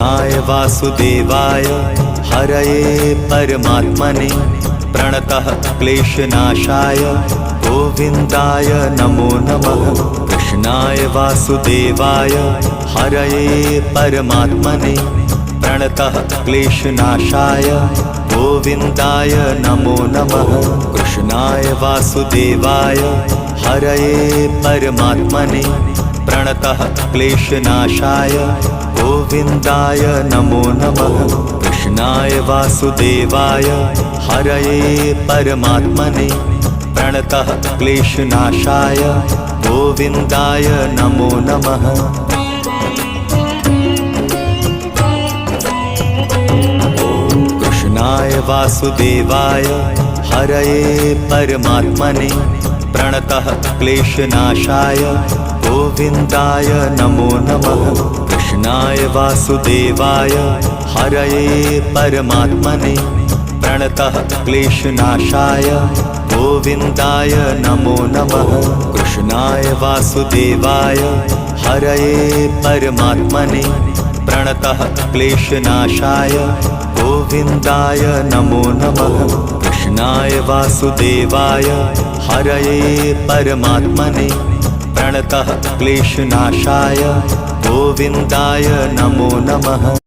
वासुदेवाय हरये परमात्मने प्रणतः क्लेशनाशाय गोविन्दाय नमो नमः। कृष्णाय वासुदेवाय हरये परमात्मने प्रणतः क्लेशनाशाय गोविन्दाय नमो नमः। कृष्णाय वासुदेवाय हरये परमात्मने प्रणतः क्लेशनाशाय गोविन्दाय नमो नमः। कृष्णाय वासुदेवाय हरये परमात्मने प्रणतः क्लेशनाशाय गोविन्दाय नमो नमः। कृष्णाय वासुदेवाय हरये परमात्मने प्रणतः क्लेशनाशाय गोविन्दाय नमो नमः। कृष्णाय वासुदेवाय हरये परमात्मने प्रणतः क्लेशनाशाय गोविन्दाय नमो नमः। कृष्णाय वासुदेवाय हरये परमात्मने प्रणतः क्लेशनाशाय गोविन्दाय नमो नमः। कृष्णाय वासुदेवाय हरये परमात्मने प्रणतः क्लेशनाशाय गोविन्दाय नमो नमः।